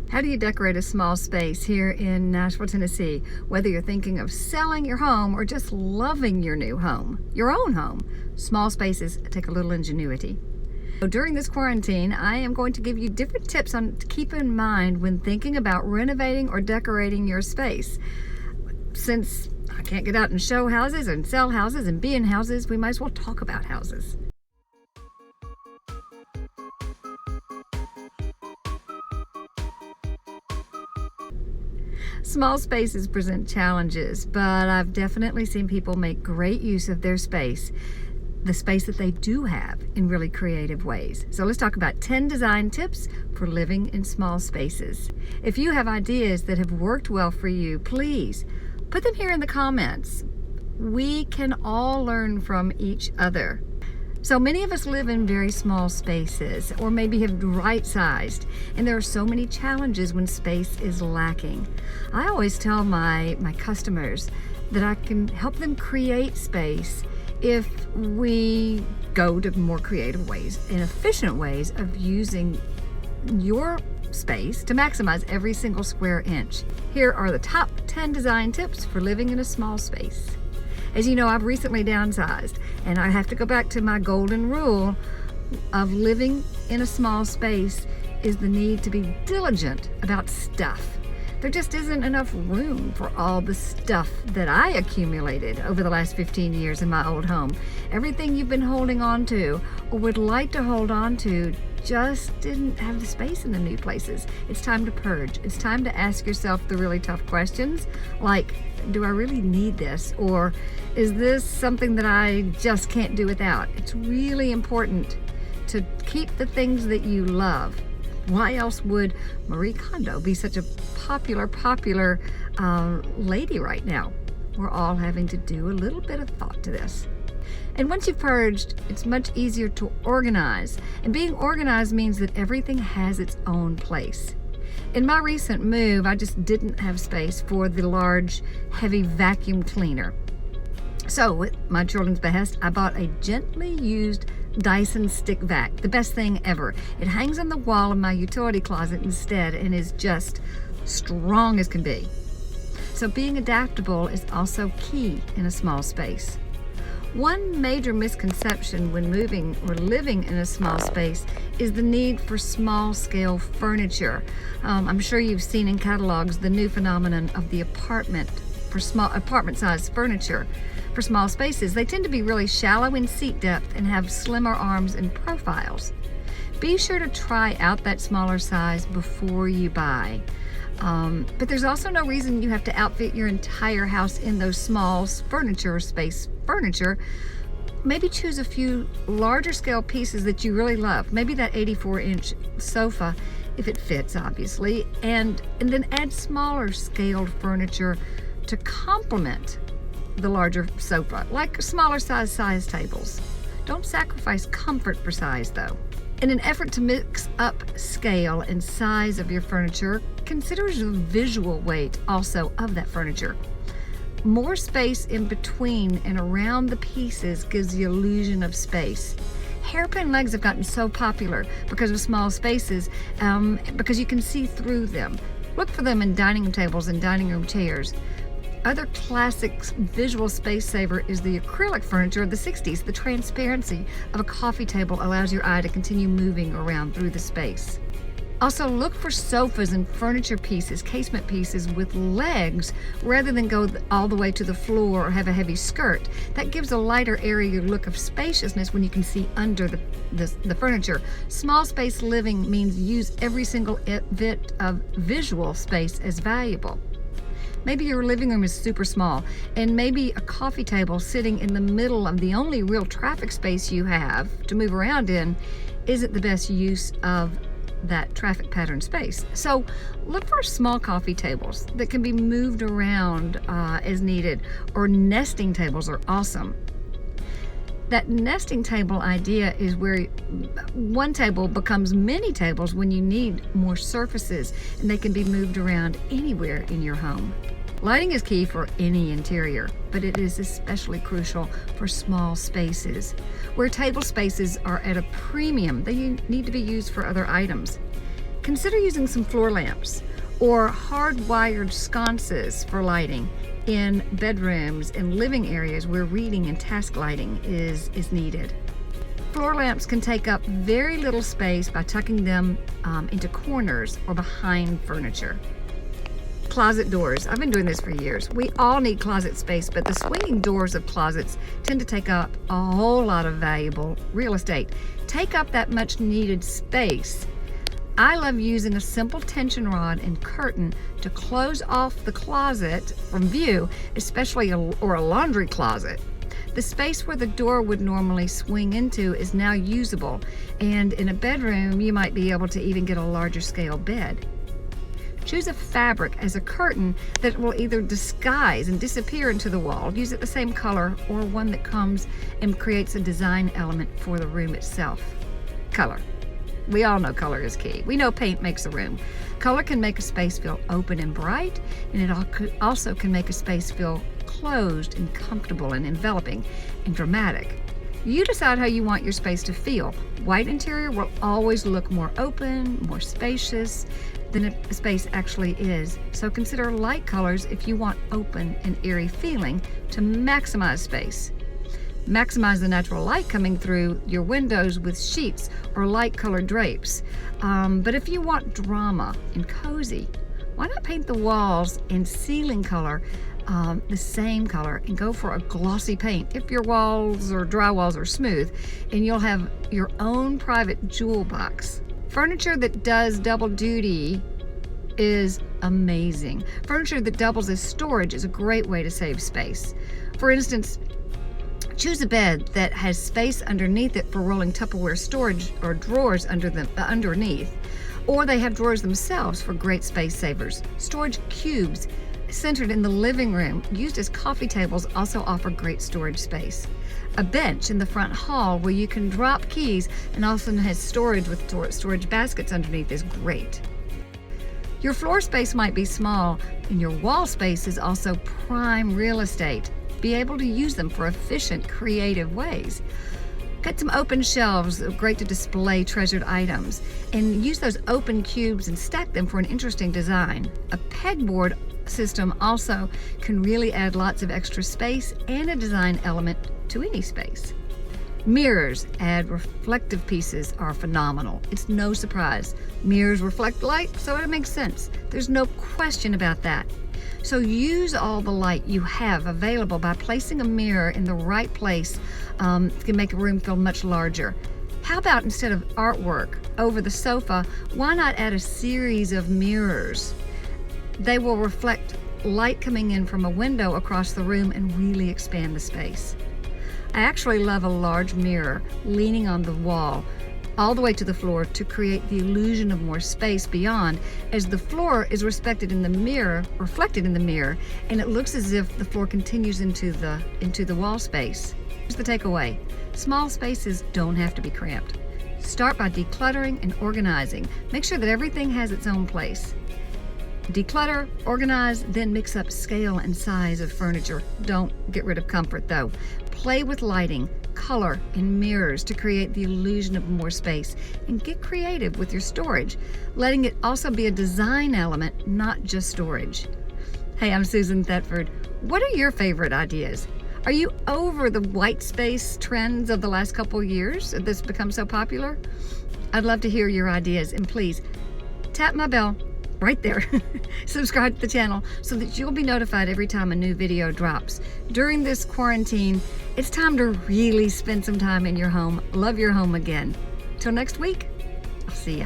How do you decorate a small space here in Nashville, Tennessee? Whether you're thinking of selling your home or just loving your new home, your own home, small spaces take a little ingenuity. So during this quarantine, I am going to give you different tips on to keep in mind when thinking about renovating or decorating your space. Since I can't get out and show houses and sell houses and be in houses, we might as well talk about houses. Small spaces present challenges, but I've definitely seen people make great use of their space, the space that they do have, in really creative ways. So let's talk about 10 design tips for living in small spaces. If you have ideas that have worked well for you, please put them here in the comments. We can all learn from each other. So many of us live in very small spaces, or maybe have right-sized, and there are so many challenges when space is lacking. I always tell my customers that I can help them create space if we go to more creative ways and efficient ways of using your space to maximize every single square inch. Here are the top 10 design tips for living in a small space. As you know, I've recently downsized, and I have to go back to my golden rule of living in a small space is the need to be diligent about stuff. There just isn't enough room for all the stuff that I accumulated over the last 15 years in my old home. Everything you've been holding on to or would like to hold on to just didn't have the space in the new places. It's time to purge. It's time to ask yourself the really tough questions like, do I really need this? Or is this something that I just can't do without? It's really important to keep the things that you love. Why else would Marie Kondo be such a popular lady right now? We're all having to do a little bit of thought to this. And once you've purged, it's much easier to organize. And being organized means that everything has its own place. In my recent move, I just didn't have space for the large, heavy vacuum cleaner. So with my children's behest, I bought a gently used Dyson stick vac, the best thing ever. It hangs on the wall of my utility closet instead and is just strong as can be. So being adaptable is also key in a small space. One major misconception when moving or living in a small space is the need for small-scale furniture. I'm sure you've seen in catalogs the new phenomenon of the apartment-sized furniture for small spaces. They tend to be really shallow in seat depth and have slimmer arms and profiles. Be sure to try out that smaller size before you buy. But there's also no reason you have to outfit your entire house in those small furniture. Maybe choose a few larger scale pieces that you really love. Maybe that 84-inch sofa, if it fits, obviously, and then add smaller scaled furniture to complement the larger sofa, like smaller size tables. Don't sacrifice comfort for size, though. In an effort to mix up scale and size of your furniture, consider the visual weight also of that furniture. More space in between and around the pieces gives the illusion of space. Hairpin legs have gotten so popular because of small spaces, because you can see through them. Look for them in dining room tables and dining room chairs. Other classic visual space saver is the acrylic furniture of the 60s. The transparency of a coffee table allows your eye to continue moving around through the space. Also, look for sofas and furniture pieces, casement pieces with legs, rather than go all the way to the floor or have a heavy skirt. That gives a lighter area look of spaciousness when you can see under the furniture. Small space living means use every single bit of visual space as valuable. Maybe your living room is super small, and maybe a coffee table sitting in the middle of the only real traffic space you have to move around in isn't the best use of that traffic pattern space. So look for small coffee tables that can be moved around as needed, or nesting tables are awesome. That nesting table idea is where one table becomes many tables when you need more surfaces, and they can be moved around anywhere in your home. Lighting is key for any interior, but it is especially crucial for small spaces. Where table spaces are at a premium, they need to be used for other items. Consider using some floor lamps or hardwired sconces for lighting in bedrooms and living areas where reading and task lighting is needed. Floor lamps can take up very little space by tucking them into corners or behind furniture. Closet doors. I've been doing this for years. We all need closet space, but the swinging doors of closets tend to take up a whole lot of valuable real estate. Take up that much needed space. I love using a simple tension rod and curtain to close off the closet from view, especially a laundry closet. The space where the door would normally swing into is now usable, and in a bedroom, you might be able to even get a larger scale bed. Choose a fabric as a curtain that will either disguise and disappear into the wall, use it the same color, or one that comes and creates a design element for the room itself. Color. We all know color is key. We know paint makes a room. Color can make a space feel open and bright, and it also can make a space feel closed and comfortable and enveloping and dramatic. You decide how you want your space to feel. White interior will always look more open, more spacious than a space actually is. So consider light colors if you want open and airy feeling to maximize space. Maximize the natural light coming through your windows with sheets or light colored drapes. But if you want drama and cozy, why not paint the walls and ceiling color the same color and go for a glossy paint if your walls or drywalls are smooth, and you'll have your own private jewel box. Furniture that does double duty is amazing. Furniture that doubles as storage is a great way to save space. For instance, choose a bed that has space underneath it for rolling Tupperware storage or drawers underneath, or they have drawers themselves for great space savers. Storage cubes centered in the living room, used as coffee tables, also offer great storage space. A bench in the front hall where you can drop keys and also has storage with storage baskets underneath is great. Your floor space might be small, and your wall space is also prime real estate. Be able to use them for efficient, creative ways. Get some open shelves, great to display treasured items, and use those open cubes and stack them for an interesting design. A pegboard system also can really add lots of extra space and a design element to any space. Mirrors add reflective pieces are phenomenal. It's no surprise. Mirrors reflect light, so it makes sense. There's no question about that. So use all the light you have available by placing a mirror in the right place. Can make a room feel much larger. How about instead of artwork over the sofa, why not add a series of mirrors? They will reflect light coming in from a window across the room and really expand the space. I actually love a large mirror leaning on the wall all the way to the floor to create the illusion of more space beyond, as the floor is reflected in the mirror, and it looks as if the floor continues into the wall space. Here's the takeaway. Small spaces don't have to be cramped. Start by decluttering and organizing. Make sure that everything has its own place. Declutter, organize, then mix up scale and size of furniture. Don't get rid of comfort though. Play with lighting, color, and mirrors to create the illusion of more space, and get creative with your storage, letting it also be a design element, not just storage. Hey, I'm Susan Thetford. What are your favorite ideas? Are you over the white space trends of the last couple years that's become so popular? I'd love to hear your ideas, and please tap my bell right there. Subscribe to the channel so that you'll be notified every time a new video drops. During this quarantine, it's time to really spend some time in your home. Love your home again. Till next week, I'll see ya.